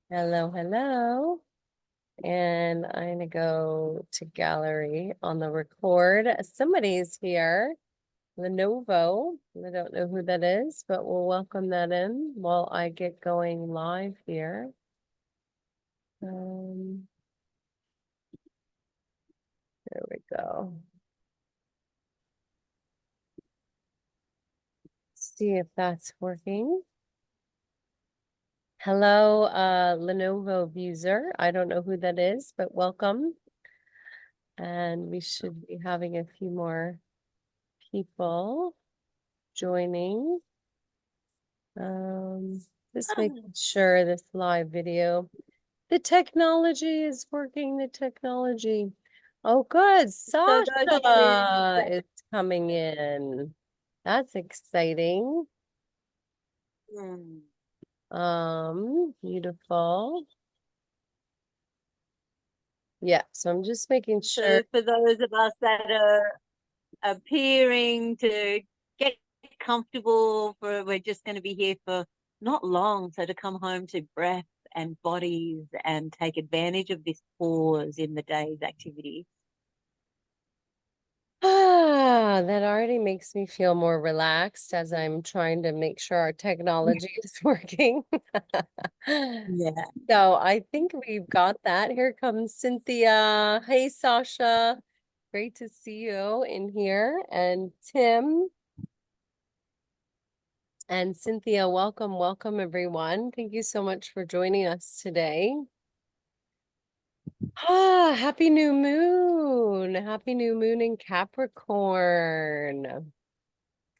Hello, hello. And I'm gonna go to gallery on the record. Somebody's here, Lenovo. I don't know who that is, but we'll welcome that in while I get going live here. There we go. See if that's working. Hello, Lenovo user. I don't know who that is, but welcome. And we should be having a few more people joining. Just making sure this live video, the technology is working, the technology. Oh, good. So good to Sasha is coming in. That's exciting. Beautiful. Yeah, so I'm just making sure. for those of us that are appearing to get comfortable for we're just going to be here for not long, so to come home to breath and bodies and take advantage of this pause in the day's activity. That already makes me feel more relaxed as I'm trying to make sure our technology is working. Yeah. So I think we've got that. Here comes Cynthia. Hey, Sasha. Great to see you in here. And Tim and Cynthia, welcome, welcome, everyone. Thank you so much for joining us today. Happy new moon. Happy new moon in Capricorn.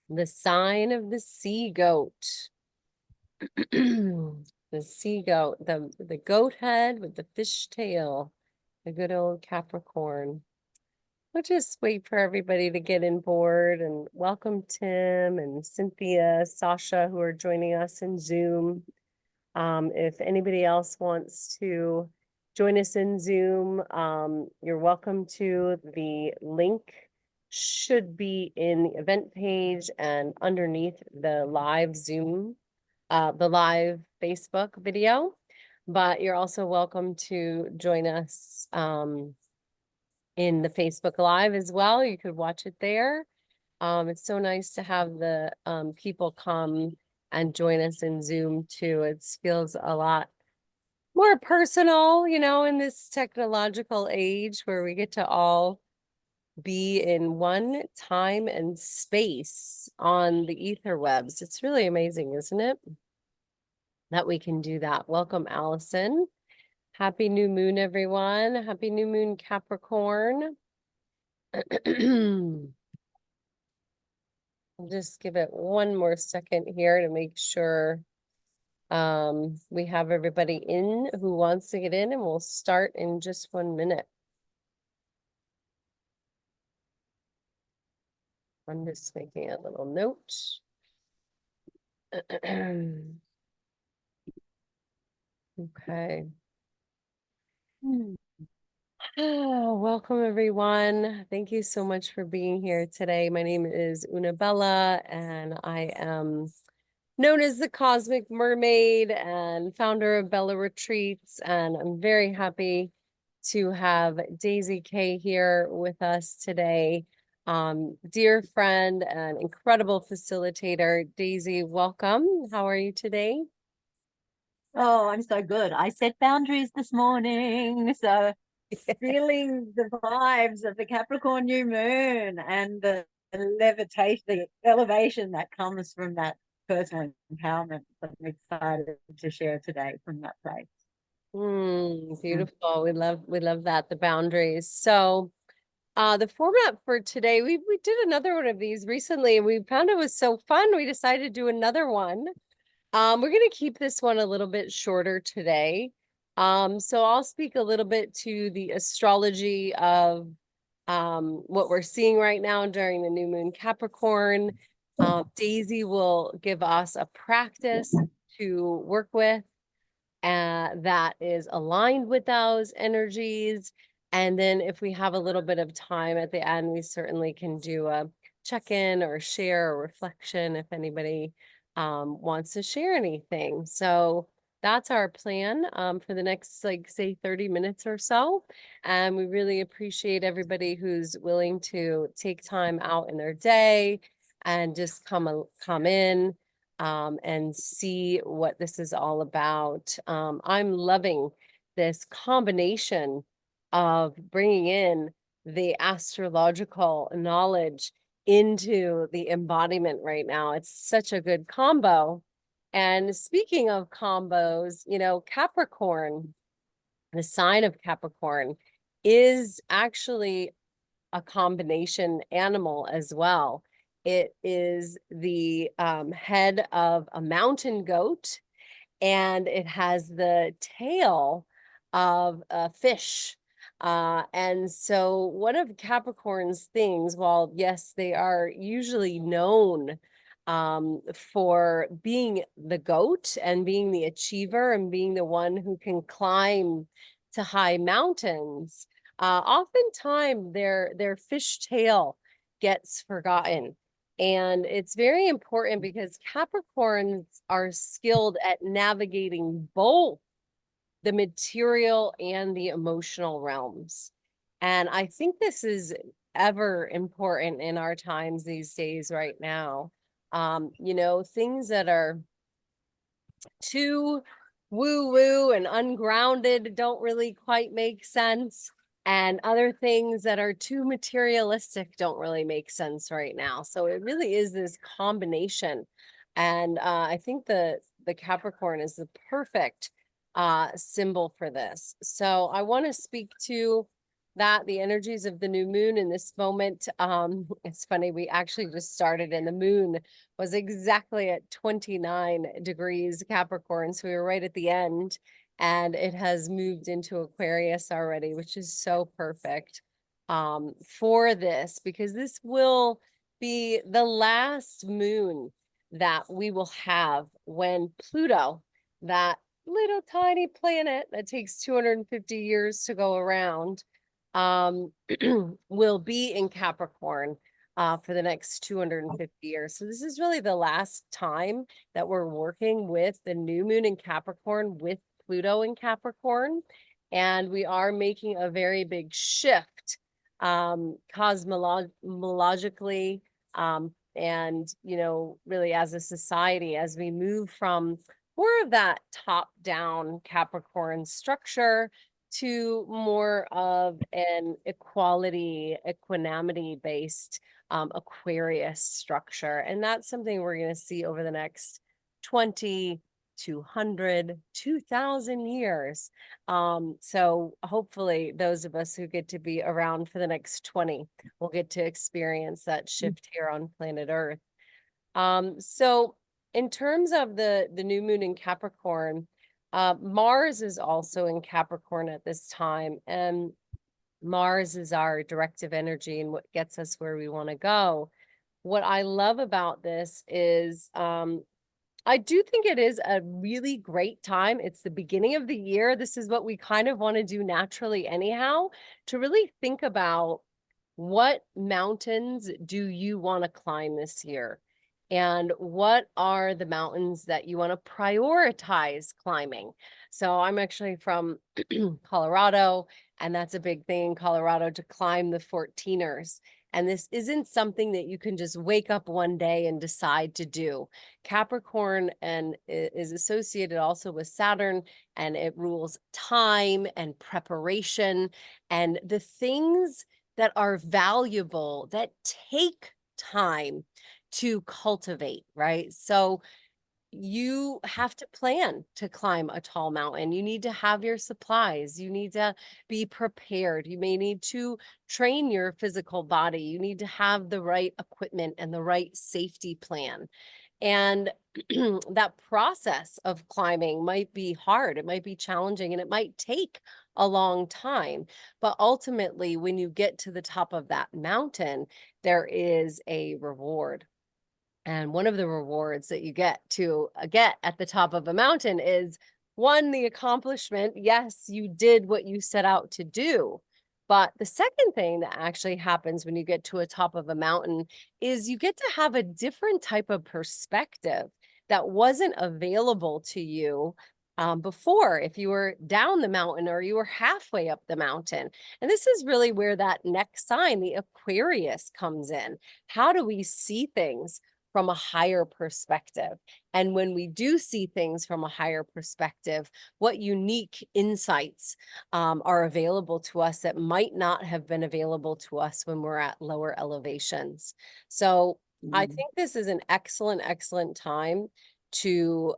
The sign of the sea goat. The sea goat, the goat head with the fish tail, the good old Capricorn. We'll just wait for everybody to get in board and welcome Tim and Cynthia, Sasha, who are joining us in Zoom. If anybody else wants to join us in Zoom, you're welcome to. The link should be in the event page and underneath the live Zoom, the live Facebook video. But you're also welcome to join us in the Facebook Live as well. You could watch it there. It's so nice to have the people come and join us in Zoom too. It feels a lot more personal, in this technological age where we get to all be in one time and space on the ether webs. It's really amazing, isn't it? That we can do that. Welcome, Allison. Happy new moon, everyone. Happy new moon, Capricorn. I'll just give it one more second here to make sure we have everybody in who wants to get in, and we'll start in just 1 minute. I'm just making a little note. Okay. Welcome, everyone. Thank you so much for being here today. My name is Una Bella, and I am known as the Cosmic Mermaid and founder of Bella Retreats. And I'm very happy to have Daisy Kaye here with us today. Dear friend and incredible facilitator. Daisy, welcome. How are you today? Oh, I'm so good. I set boundaries this morning. So feeling the vibes of the Capricorn new moon and the levitation, the elevation that comes from that personal empowerment that I'm excited to share today from that place. Beautiful. We love that, the boundaries. So the format for today, we did another one of these recently and we found it was so fun. We decided to do another one. We're going to keep this one a little bit shorter today. So I'll speak a little bit to the astrology of what we're seeing right now during the new moon Capricorn. Daisy will give us a practice to work with that is aligned with those energies. And then if we have a little bit of time at the end, we certainly can do a check-in or share or reflection if anybody wants to share anything. So that's our plan for the next, like, say 30 minutes or so. And we really appreciate everybody who's willing to take time out in their day and just come in and see what this is all about. I'm loving this combination of bringing in the astrological knowledge into the embodiment right now. It's such a good combo. And speaking of combos, Capricorn, the sign of Capricorn, is actually a combination animal as well. It is the head of a mountain goat, and it has the tail of a fish. And so one of Capricorn's things, while yes, they are usually known for being the goat and being the achiever and being the one who can climb to high mountains, oftentimes their fish tail gets forgotten. And it's very important because Capricorns are skilled at navigating both the material and the emotional realms. And I think this is ever important in our times these days right now. Things that are too woo woo and ungrounded don't really quite make sense. And other things that are too materialistic don't really make sense right now. So it really is this combination. And I think the Capricorn is the perfect symbol for this. So I want to speak to the energies of the new moon in this moment. It's funny, we actually just started and the moon was exactly at 29 degrees Capricorn. So we were right at the end, and it has moved into Aquarius already, which is so perfect for this, because this will be the last moon that we will have when Pluto, that little tiny planet that takes 250 years to go around, will be in Capricorn for the next 250 years. So this is really the last time that we're working with the new moon in Capricorn with Pluto in Capricorn. And we are making a very big shift cosmologically, and, really as a society, as we move from more of that top-down Capricorn structure to more of an equanimity based Aquarius structure. And that's something we're going to see over the next 20, 200, 2,000 years. So hopefully those of us who get to be around for the next 20 will get to experience that shift here on planet Earth. So in terms of the new moon in Capricorn, Mars is also in Capricorn at this time, and Mars is our directive energy and what gets us where we want to go. What I love about this is I do think it is a really great time. It's the beginning of the year. This is what we kind of want to do naturally anyhow, to really think about what mountains do you want to climb this year? And what are the mountains that you want to prioritize climbing? So I'm actually from Colorado, and that's a big thing in Colorado to climb the 14ers. And this isn't something that you can just wake up one day and decide to do. Capricorn and is associated also with Saturn, and it rules time and preparation and the things that are valuable, that take time to cultivate, right? So you have to plan to climb a tall mountain. You need to have your supplies. You need to be prepared. You may need to train your physical body. You need to have the right equipment and the right safety plan. And that process of climbing might be hard, it might be challenging, and it might take a long time. But ultimately, when you get to the top of that mountain, there is a reward. And one of the rewards that you get at the top of a mountain is, one, the accomplishment. Yes, you did what you set out to do. But the second thing that actually happens when you get to a top of a mountain is you get to have a different type of perspective that wasn't available to you before, if you were down the mountain or you were halfway up the mountain. And this is really where that next sign, the Aquarius, comes in. How do we see things from a higher perspective? And when we do see things from a higher perspective, what unique insights are available to us that might not have been available to us when we're at lower elevations? So I Mm. think this is an excellent, excellent time to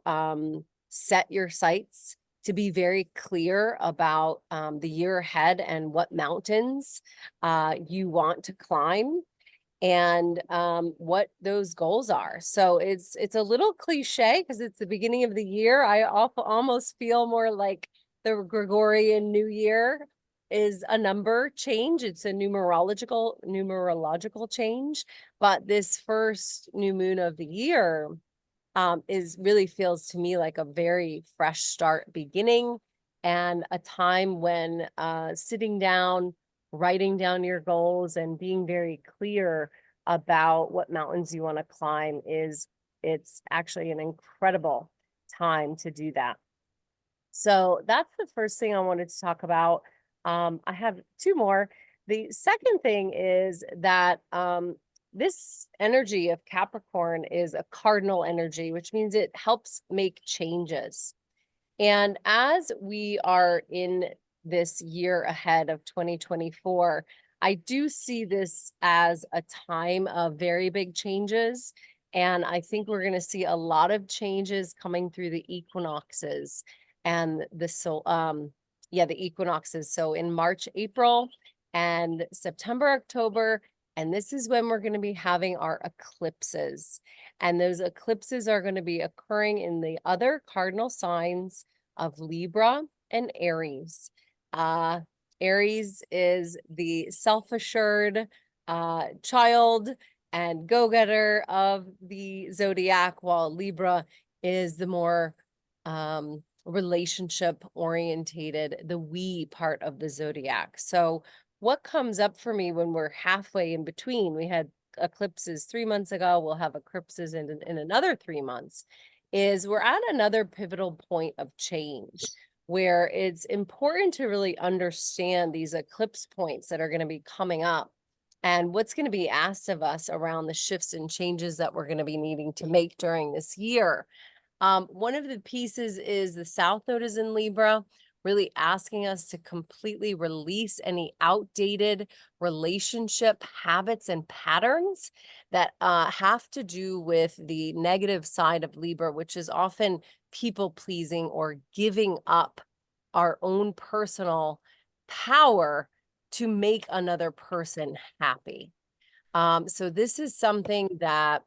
set your sights, to be very clear about the year ahead and what mountains you want to climb, and what those goals are. So it's a little cliche because it's the beginning of the year. I almost feel more like the Gregorian New Year is a number change. It's a numerological change. But this first new moon of the year is really feels to me like a very fresh start beginning, and a time when sitting down, writing down your goals, and being very clear about what mountains you want to climb it's actually an incredible time to do that. So that's the first thing I wanted to talk about. I have two more. The second thing is that this energy of Capricorn is a cardinal energy, which means it helps make changes. And as we are in this year ahead of 2024, I do see this as a time of very big changes. And I think we're going to see a lot of changes coming through the equinoxes and the equinoxes. So in March, April, and September, October. And this is when we're going to be having our eclipses. And those eclipses are going to be occurring in the other cardinal signs of Libra and Aries. Aries is the self-assured child and go-getter of the zodiac, while Libra is the more relationship orientated, the we part of the zodiac. So what comes up for me when we're halfway in between? We had eclipses 3 months ago. We'll have eclipses in another 3 months. Is we're at another pivotal point of change where it's important to really understand these eclipse points that are going to be coming up and what's going to be asked of us around the shifts and changes that we're going to be needing to make during this year. One of the pieces is the South Node is in Libra, really asking us to completely release any outdated relationship habits and patterns that have to do with the negative side of Libra, which is often people pleasing or giving up our own personal power to make another person happy. So this is something that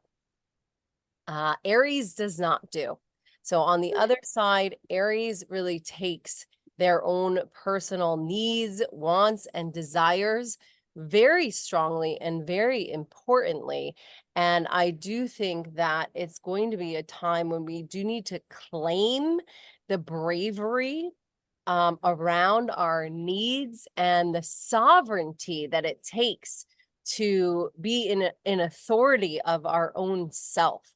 Aries does not do. So on the other side, Aries really takes their own personal needs, wants, and desires very strongly and very importantly. And I do think that it's going to be a time when we do need to claim the bravery around our needs and the sovereignty that it takes to be in authority of our own self.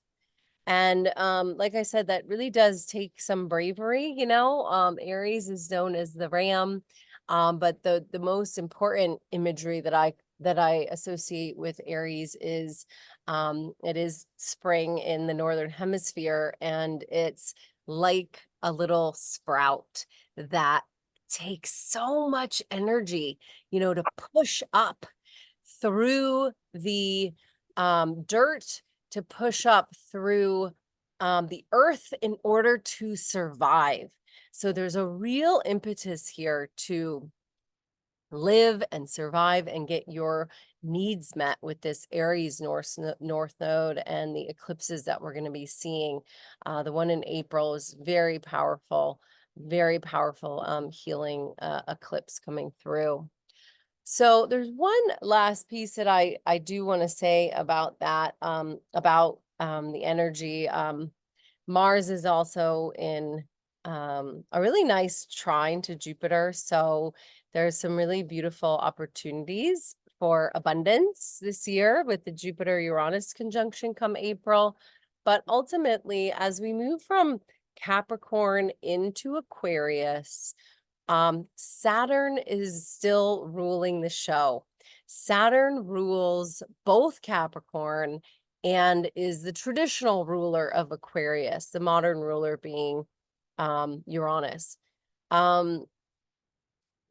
And like I said, that really does take some bravery, you know. Aries is known as the ram. But the most important imagery that I associate with Aries is it is spring in the northern hemisphere, and it's like a little sprout that takes so much energy, you know, to push up through the dirt, to push up through the earth in order to survive. So there's a real impetus here to live and survive and get your needs met with this Aries north node and the eclipses that we're going to be seeing. The one in April is very powerful healing eclipse coming through. So there's one last piece that I do want to say about that, the energy. Mars is also in a really nice trine to Jupiter. So there's some really beautiful opportunities for abundance this year with the Jupiter-Uranus conjunction come April. But ultimately, as we move from Capricorn into Aquarius, Saturn is still ruling the show. Saturn rules both Capricorn and is the traditional ruler of Aquarius, the modern ruler being Uranus.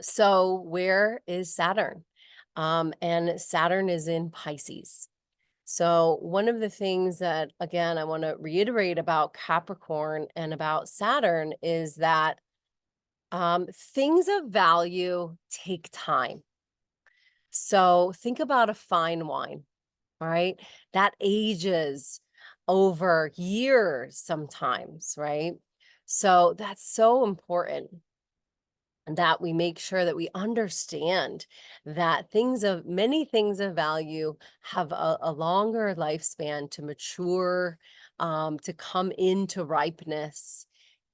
So where is Saturn? And Saturn is in Pisces. So one of the things that, again, I want to reiterate about Capricorn and about Saturn is that things of value take time. So think about a fine wine, right? That ages over years sometimes, right? So that's so important that we make sure that we understand that many things of value have a longer lifespan to mature, to come into ripeness.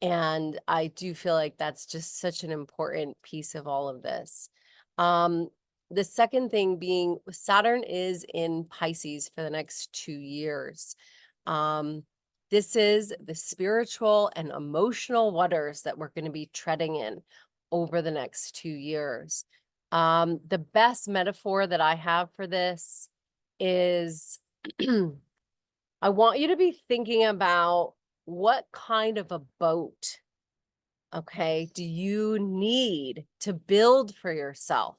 And I do feel like that's just such an important piece of all of this. The second thing being Saturn is in Pisces for the next 2 years. This is the spiritual and emotional waters that we're going to be treading in over the next 2 years. The best metaphor that I have for this is I want you to be thinking about what kind of a boat, okay, do you need to build for yourself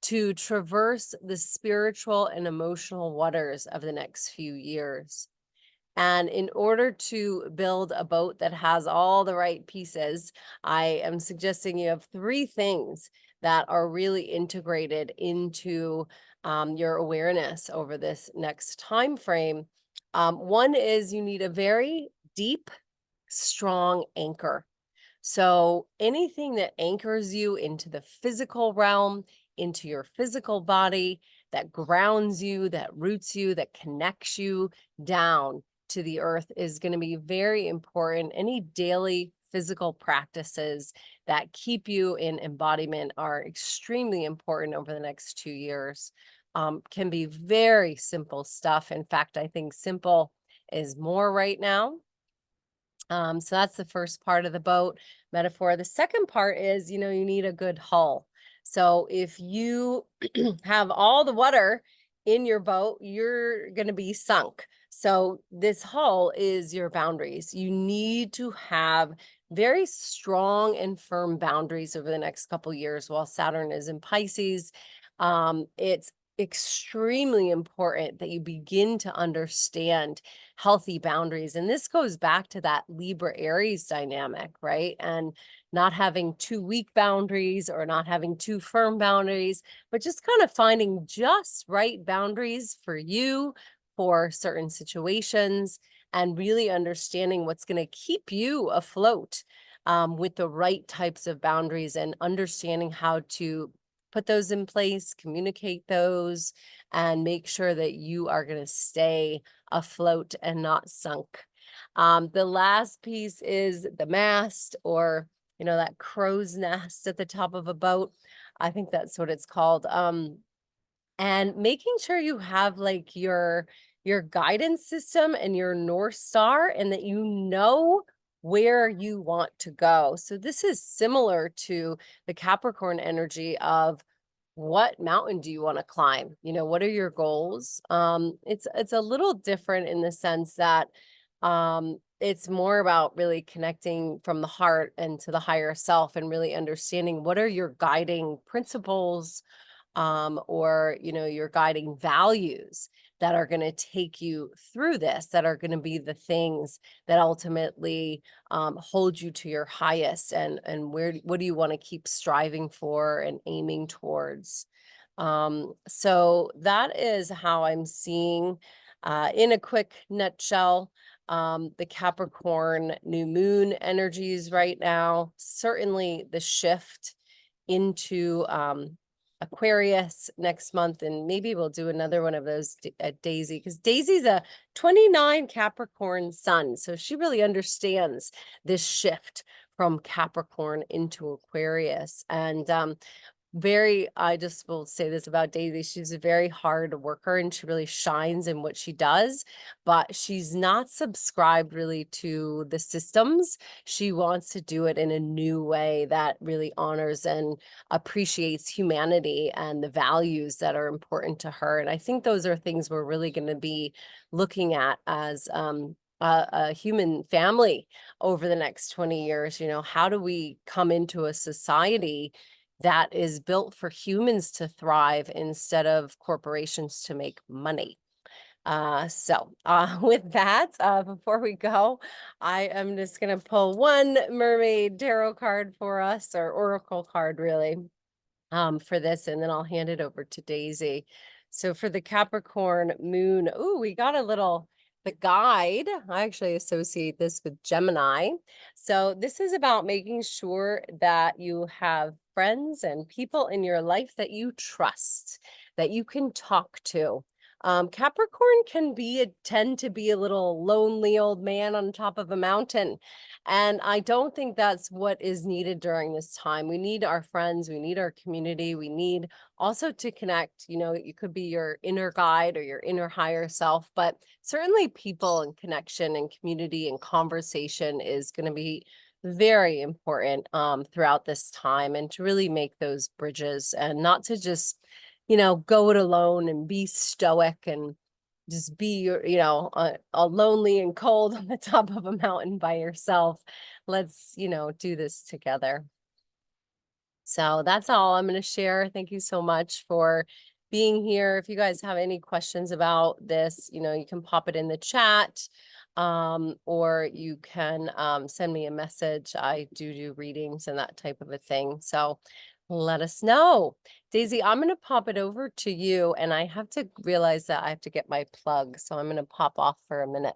to traverse the spiritual and emotional waters of the next few years? And in order to build a boat that has all the right pieces, I am suggesting you have 3 things that are really integrated into your awareness over this next time frame. One is you need a very deep, strong anchor. So anything that anchors you into the physical realm, into your physical body, that grounds you, that roots you, that connects you down to the earth is going to be very important. Any daily physical practices that keep you in embodiment are extremely important over the next 2 years. Can be very simple stuff. In fact, I think simple is more right now. So that's the first part of the boat metaphor. The second part is, you need a good hull. So if you have all the water in your boat, you're going to be sunk. So this hull is your boundaries. You need to have very strong and firm boundaries over the next couple years while Saturn is in Pisces. It's extremely important that you begin to understand healthy boundaries. And this goes back to that Libra Aries dynamic, right? And not having too weak boundaries or not having too firm boundaries, but just kind of finding just right boundaries for you for certain situations and really understanding what's going to keep you afloat with the right types of boundaries and understanding how to put those in place, communicate those, and make sure that you are going to stay afloat and not sunk. The last piece is the mast, or that crow's nest at the top of a boat. I think that's what it's called. And making sure you have like your guidance system and your North Star, and that you know where you want to go. So this is similar to the Capricorn energy of what mountain do you want to climb? What are your goals? It's a little different in the sense that it's more about really connecting from the heart and to the higher self and really understanding what are your guiding principles, or your guiding values that are going to take you through this, that are going to be the things that ultimately hold you to your highest, and what do you want to keep striving for and aiming towards. So that is how I'm seeing, in a quick nutshell, the Capricorn new moon energies right now. Certainly the shift into Aquarius next month, and maybe we'll do another one of those at Daisy, because Daisy's a 29 Capricorn sun, so she really understands this shift from Capricorn into Aquarius. And I just will say this about Daisy. She's a very hard worker and she really shines in what she does, but she's not subscribed really to the systems. She wants to do it in a new way that really honors and appreciates humanity and the values that are important to her. And I think those are things we're really going to be looking at as a human family over the next 20 years. You know, how do we come into a society that is built for humans to thrive instead of corporations to make money? With that, before we go, I am just going to pull one mermaid tarot card for us, or oracle card really, for this, and then I'll hand it over to Daisy. So for the Capricorn moon, ooh, we got the guide. I actually associate this with Gemini. So this is about making sure that you have friends and people in your life that you trust, that you can talk to. Capricorn can tend to be a little lonely old man on top of a mountain. And I don't think that's what is needed during this time. We need our friends, we need our community, we need also to connect. You know, you could be your inner guide or your inner higher self, but certainly people and connection and community and conversation is going to be very important throughout this time, and to really make those bridges and not to just, you know, go it alone and be stoic and just be lonely and cold on the top of a mountain by yourself. Let's, you know, do this together. So that's all I'm going to share. Thank you so much for being here. If you guys have any questions about this, you know, you can pop it in the chat, or you can send me a message. I do readings and that type of a thing. So let us know. Daisy, I'm going to pop it over to you, and I have to realize that I have to get my plug. So I'm going to pop off for a minute.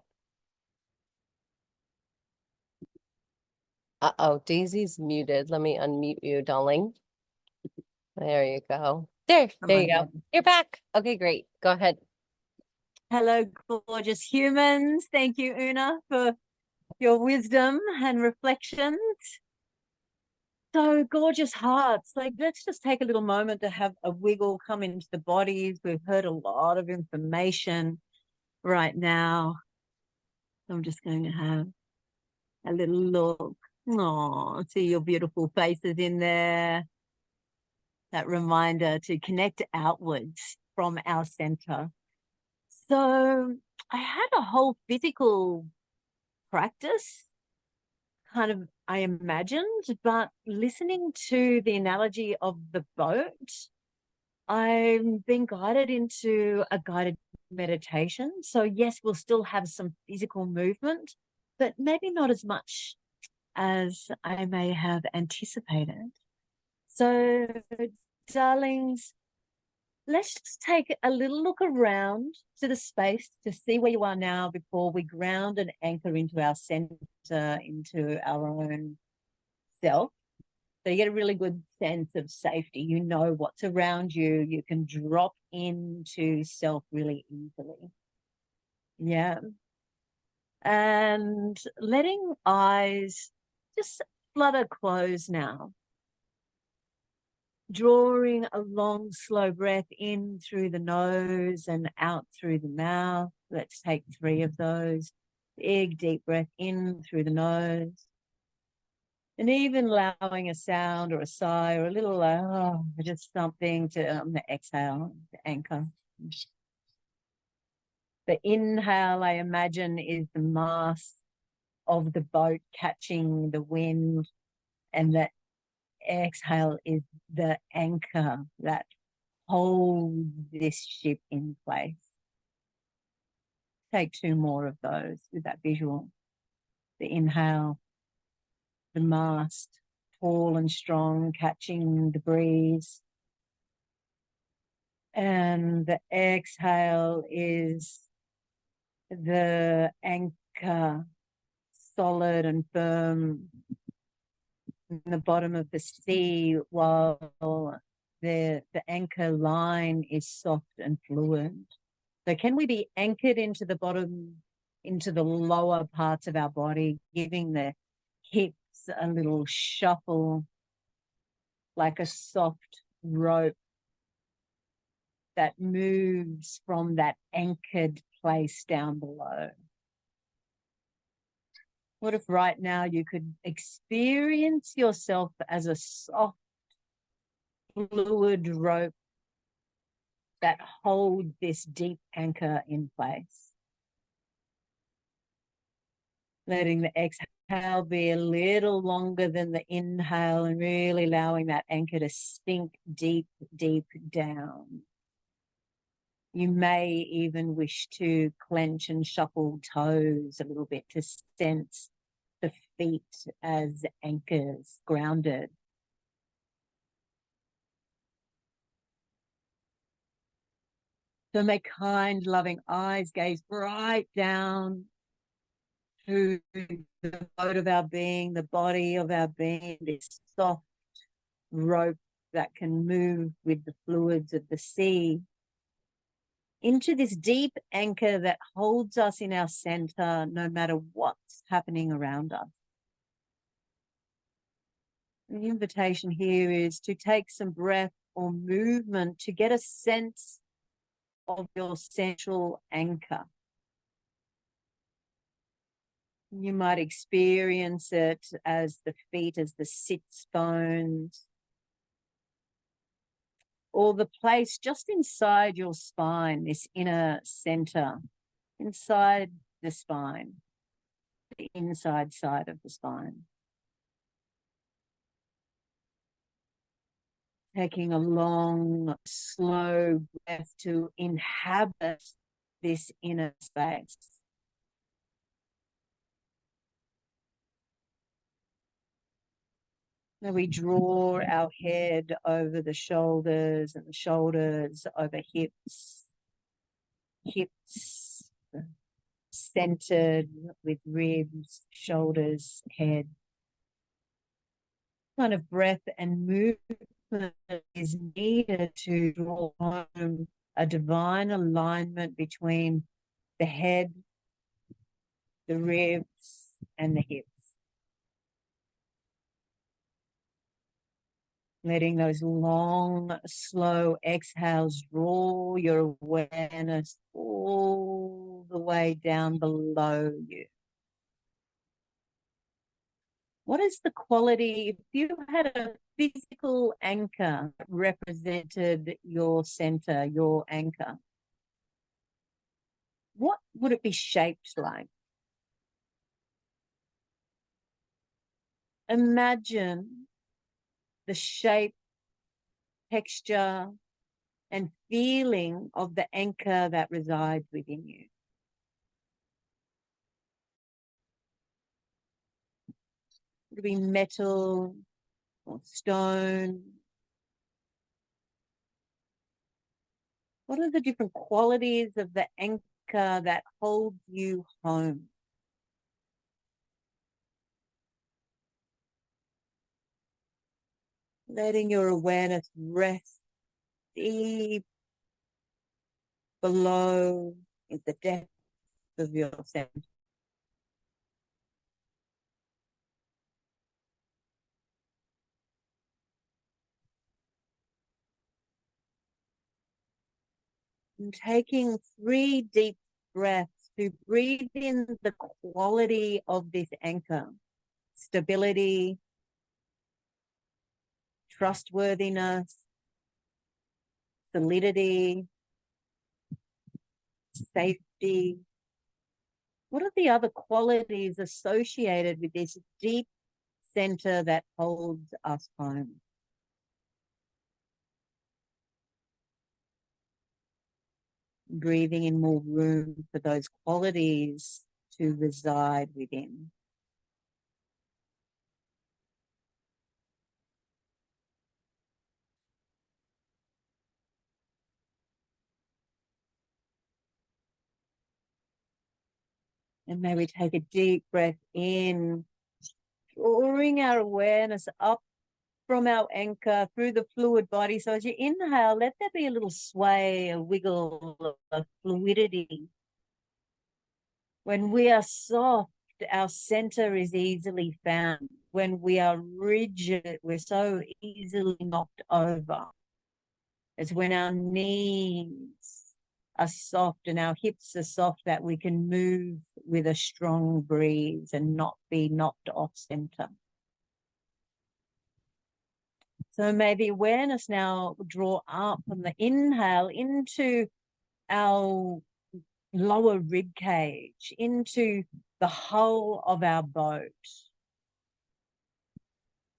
Uh-oh, Daisy's muted. Let me unmute you, darling. There you go. There you go. You're back. Okay, great. Go ahead. Hello, gorgeous humans. Thank you, Una, for your wisdom and reflections. So gorgeous hearts. Like, let's just take a little moment to have a wiggle, come into the bodies. We've heard a lot of information right now. I'm just going to have a little look. Oh, see your beautiful faces in there. That reminder to connect outwards from our center. So I had a whole physical practice, kind of, I imagined, but listening to the analogy of the boat, I've been guided into a guided meditation. So yes, we'll still have some physical movement, but maybe not as much as I may have anticipated. So, darlings, let's just take a little look around to the space to see where you are now before we ground and anchor into our center, into our own self. So you get a really good sense of safety. You know what's around you. You can drop into self really easily. Yeah. And letting eyes just flutter close now. Drawing a long, slow breath in through the nose and out through the mouth. Let's take 3 of those. Big, deep breath in through the nose. And even allowing a sound or a sigh or a little, just something to the exhale, to anchor. The inhale, I imagine, is the mast of the boat catching the wind, and the exhale is the anchor that holds this ship in place. Take 2 more of those with that visual. The inhale, the mast, tall and strong, catching the breeze. And the exhale is the anchor, solid and firm in the bottom of the sea, while the anchor line is soft and fluid. So can we be anchored into the bottom, into the lower parts of our body, giving the hips a little shuffle, like a soft rope that moves from that anchored place down below. What if right now you could experience yourself as a soft, fluid rope that holds this deep anchor in place? Letting the exhale be a little longer than the inhale and really allowing that anchor to sink deep, deep down. You may even wish to clench and shuffle toes a little bit to sense the feet as anchors, grounded. So may kind, loving eyes gaze right down through the boat of our being, the body of our being, this soft rope that can move with the fluids of the sea, into this deep anchor that holds us in our center no matter what's happening around us. The invitation here is to take some breath or movement to get a sense of your central anchor. You might experience it as the feet, as the sits bones, or the place just inside your spine, this inner center, inside the spine, the inside side of the spine. Taking a long, slow breath to inhabit this inner space. Now we draw our head over the shoulders and the shoulders over hips, hips centered with ribs, shoulders, head. Kind of breath and movement is needed to draw home a divine alignment between the head, the ribs, and the hips. Letting those long, slow exhales draw your awareness all the way down below you. What is the quality, if you had a physical anchor that represented your center, your anchor, what would it be shaped like? Imagine the shape, texture, and feeling of the anchor that resides within you. It could be metal or stone. What are the different qualities of the anchor that holds you home? Letting your awareness rest deep below in the depth of your center. And taking 3 deep breaths to breathe in the quality of this anchor: stability, trustworthiness, solidity, safety. What are the other qualities associated with this deep center that holds us home? Breathing in more room for those qualities to reside within. And may we take a deep breath in, drawing our awareness up from our anchor through the fluid body. So as you inhale, let there be a little sway, a wiggle, a fluidity. When we are soft, our center is easily found. When we are rigid, we're so easily knocked over. It's when our knees are soft and our hips are soft that we can move with a strong breeze and not be knocked off center. So maybe awareness now draw up on the inhale into our lower rib cage, into the hull of our boat.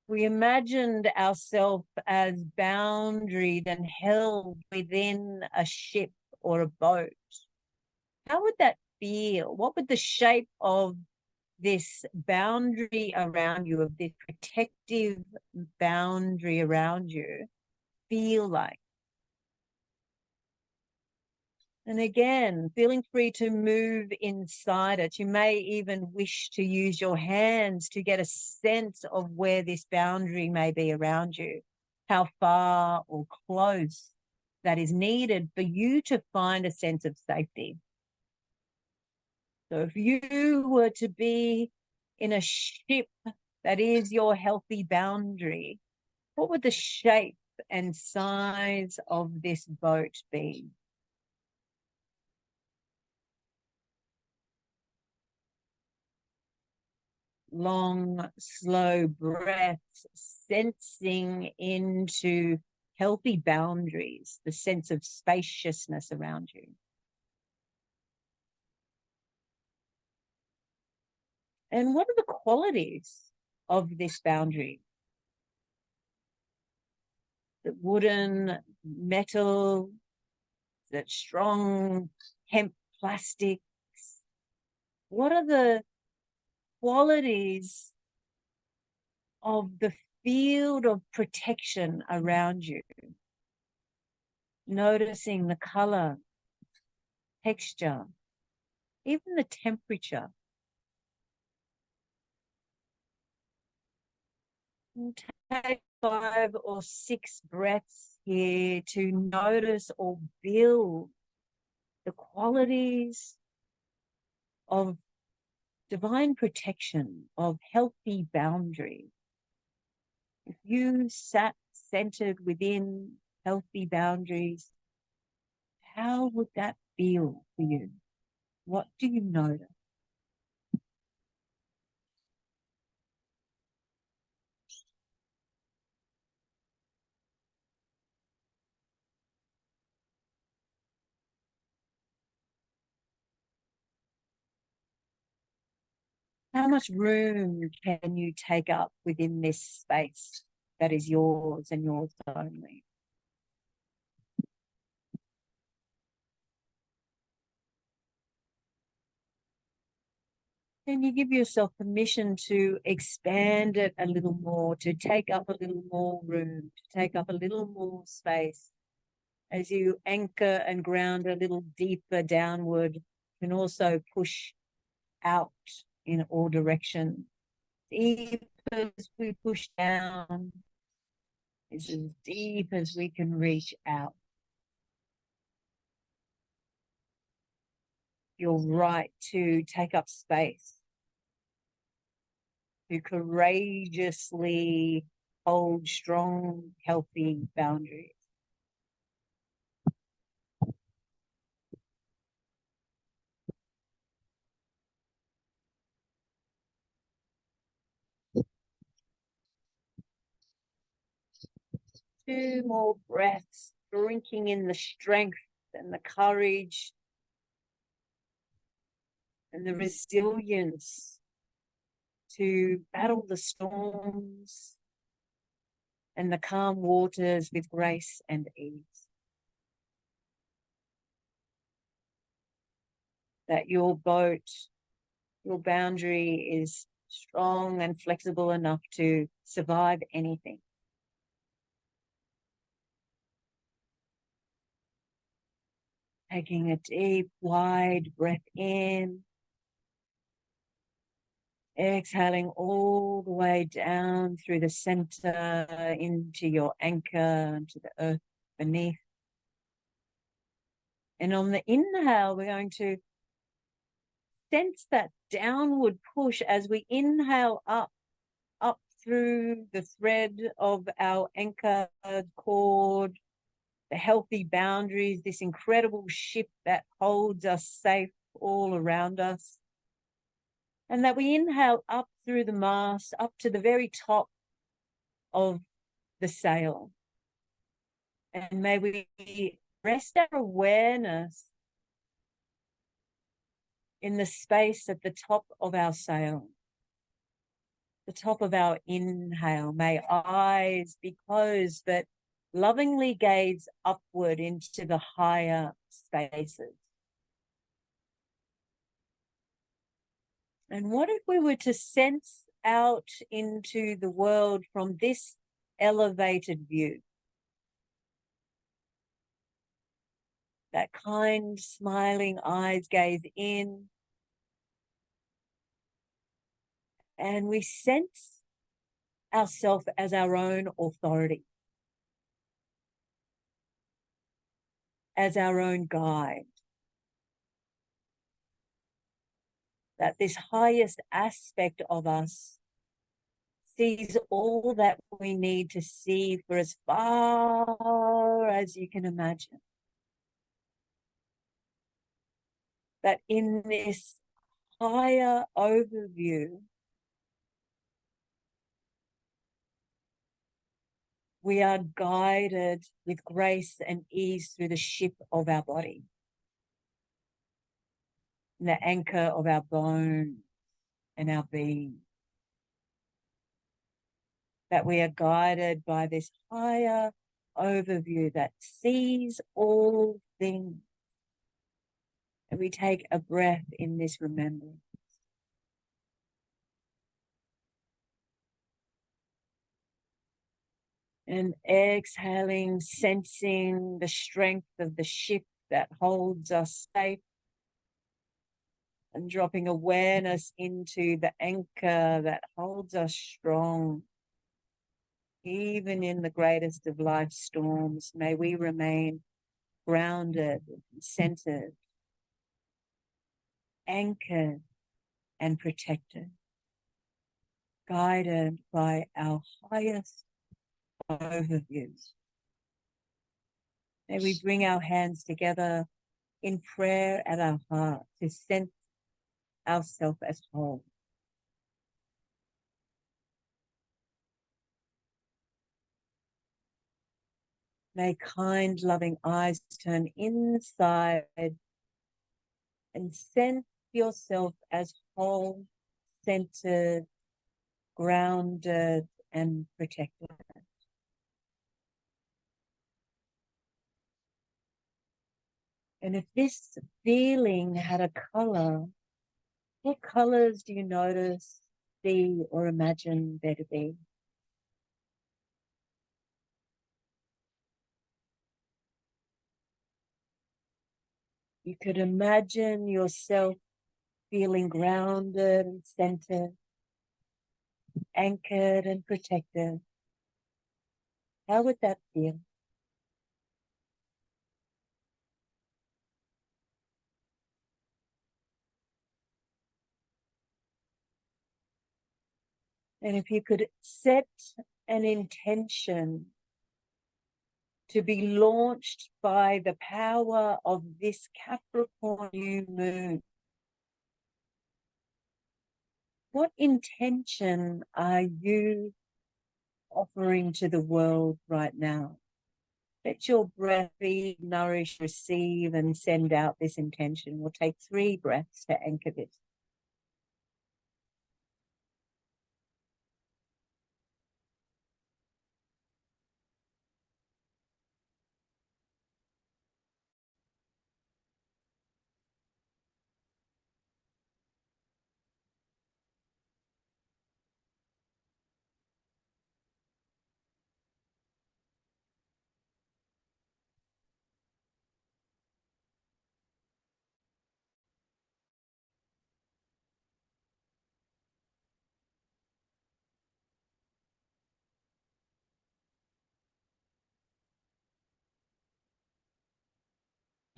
We imagined ourselves as boundaried and held within a ship or a boat. How would that feel? What would the shape of this boundary around you, of this protective boundary around you, feel like? And again, feeling free to move inside it. You may even wish to use your hands to get a sense of where this boundary may be around you, how far or close that is needed for you to find a sense of safety. So if you were to be in a ship that is your healthy boundary, what would the shape and size of this boat be? Long, slow breaths, sensing into healthy boundaries, the sense of spaciousness around you. And what are the qualities of this boundary? The wooden, metal, that strong hemp plastics? What are the qualities of the field of protection around you? Noticing the color, texture, even the temperature. And take 5 or 6 breaths here to notice or build the qualities of divine protection, of healthy boundary. If you sat centered within healthy boundaries, how would that feel for you? What do you notice? How much room can you take up within this space that is yours and yours only? Can you give yourself permission to expand it a little more, to take up a little more room, to take up a little more space? As you anchor and ground a little deeper downward, you can also push out in all directions. Deep as we push down is as deep as we can reach out. You're right to take up space, to courageously hold strong, healthy boundaries. Two more breaths, drinking in the strength and the courage and the resilience to battle the storms and the calm waters with grace and ease. That your boat, your boundary is strong and flexible enough to survive anything. Taking a deep, wide breath in. Exhaling all the way down through the center into your anchor, into the earth beneath. And on the inhale, we're going to sense that downward push as we inhale up through the thread of our anchor cord, the healthy boundaries, this incredible ship that holds us safe all around us. And that we inhale up through the mast, up to the very top of the sail. And may we rest our awareness in the space at the top of our sail, the top of our inhale. May eyes be closed, but lovingly gaze upward into the higher spaces. And what if we were to sense out into the world from this elevated view? That kind, smiling eyes gaze in, and we sense ourselves as our own authority, as our own guide. That this highest aspect of us sees all that we need to see for as far as you can imagine. That in this higher overview, we are guided with grace and ease through the ship of our body, and the anchor of our bone and our being. That we are guided by this higher overview that sees all things. And we take a breath in this remembrance. And exhaling, sensing the strength of the ship that holds us safe. And dropping awareness into the anchor that holds us strong. Even in the greatest of life storms, may we remain grounded, centered, anchored, and protected, guided by our highest overviews. May we bring our hands together in prayer at our heart to sense ourselves as whole. May kind, loving eyes turn inside and sense yourself as whole, centered, grounded, and protected. And if this feeling had a color, what colors do you notice, see, or imagine there to be? You could imagine yourself feeling grounded and centered, anchored and protected. How would that feel? And if you could set an intention to be launched by the power of this Capricorn new moon, what intention are you offering to the world right now? Let your breath be, nourish, receive, and send out this intention. We'll take 3 breaths to anchor this.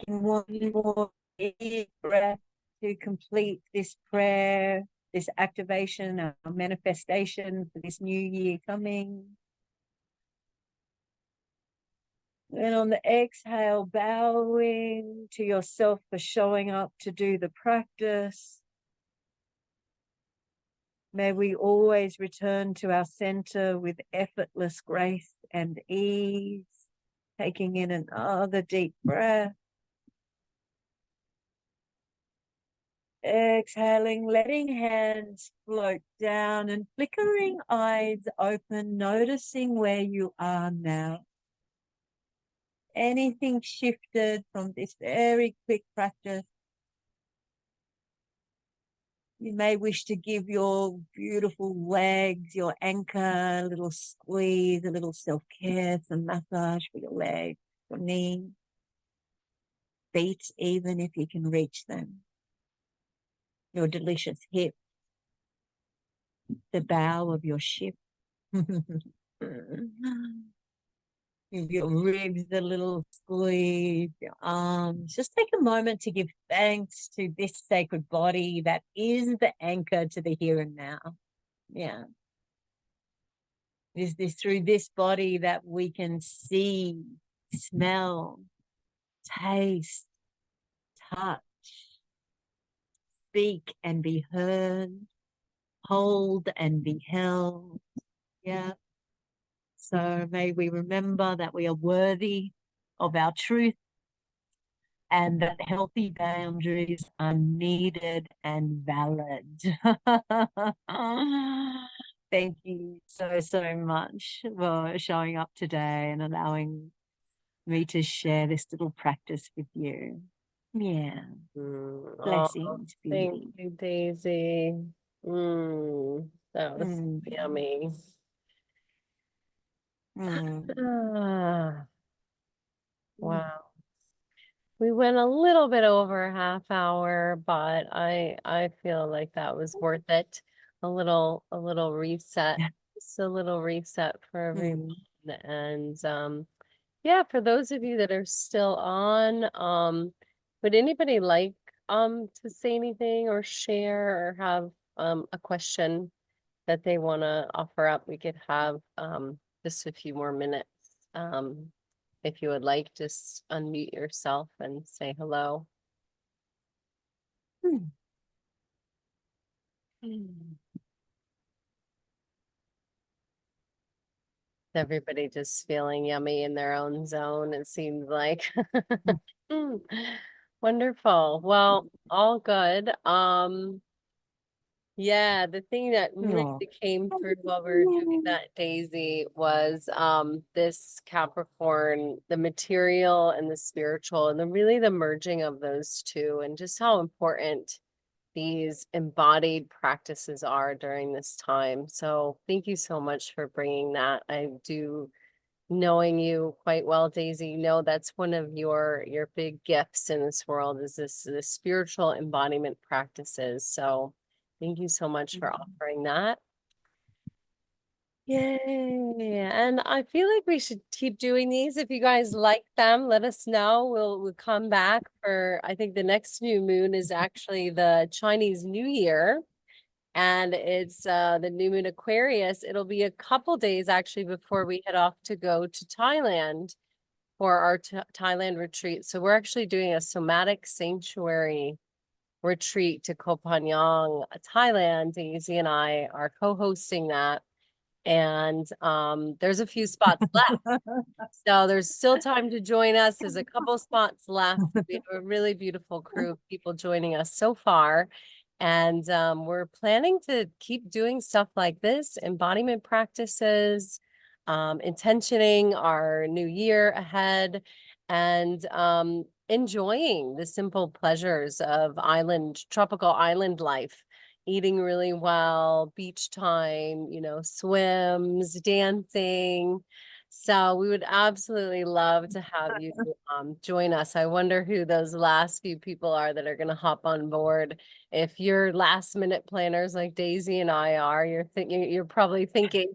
One more deep breath to complete this prayer, this activation, our manifestation for this new year coming. And on the exhale, bowing to yourself for showing up to do the practice. May we always return to our center with effortless grace and ease. Taking in another deep breath. Exhaling, letting hands float down and flickering eyes open, noticing where you are now. Anything shifted from this very quick practice? You may wish to give your beautiful legs, your anchor, a little squeeze, a little self-care, some massage for your legs, your knees, feet, even if you can reach them. Your delicious hip, the bow of your ship. Give your ribs a little squeeze, your arms. Just take a moment to give thanks to this sacred body that is the anchor to the here and now. Yeah. It is this through this body that we can see, smell, taste, touch, speak and be heard, hold and be held. Yeah. So may we remember that we are worthy of our truth and that healthy boundaries are needed and valid. Thank you so, so much for showing up today and allowing me to share this little practice with you. Yeah. Oh, Blessings, thank beauty. you, Daisy. That was Mm. yummy. Mm. Ah, wow. We went a little bit over a half hour, but I feel like that was worth it. A little reset. Just a little reset for everyone. Mm. And yeah, for those of you that are still on, would anybody like to say anything or share or have a question that they want to offer up? We could have just a few more minutes. If you would like, just unmute yourself and say hello. Mm. Everybody just feeling yummy in their own zone, it seems like. Mm. Wonderful. Well, all good. Yeah, the thing that really Oh. came through while we were doing that, Daisy, was this Capricorn, the material and the spiritual, and the merging of those two, and just how important these embodied practices are during this time. So thank you so much for bringing that. I do, knowing you quite well, Daisy, you know that's one of your big gifts in this world is the spiritual embodiment practices. So thank you so much for offering that. Yay. And I feel like we should keep doing these. If you guys like them, let us know. We'll come back for, I think the next new moon is actually the Chinese New Year. And it's the new moon Aquarius. It'll be a couple days actually before we head off to go to Thailand for our Thailand retreat. So we're actually doing a somatic sanctuary retreat to Koh Phangan, Thailand. Daisy and I are co-hosting that. And there's a few spots left. So there's still time to join us. There's a couple spots left. We have a really beautiful crew of people joining us so far. And we're planning to keep doing stuff like this, embodiment practices, intentioning our new year ahead, and enjoying the simple pleasures of tropical island life, eating really well, beach time, swims, dancing. So we would absolutely love to have you join us. I wonder who those last few people are that are going to hop on board. If you're last minute planners like Daisy and I are, you're probably thinking,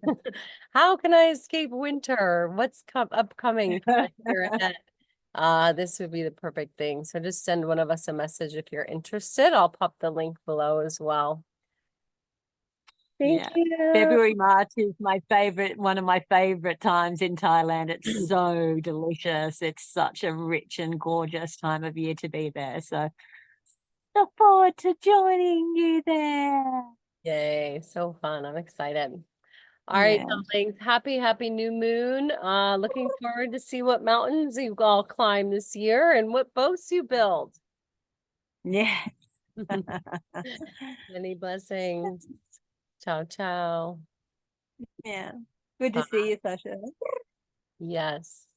how can I escape winter? What's upcoming for the year ahead? This would be the perfect thing. So just send one of us a message if you're interested. I'll pop the link below as well. Thank Yeah. you. February, March is one of my favorite times in Thailand. It's so delicious. It's such a rich and gorgeous time of year to be there. So look forward to joining you there. Yay, so fun. I'm excited. All right, Yeah. darlings. Happy new moon. Looking forward to see what mountains you all climb this year and what boats you build. Yeah. Many blessings. Ciao, ciao. Yeah. Good to Bye. see you, Sasha. Yes.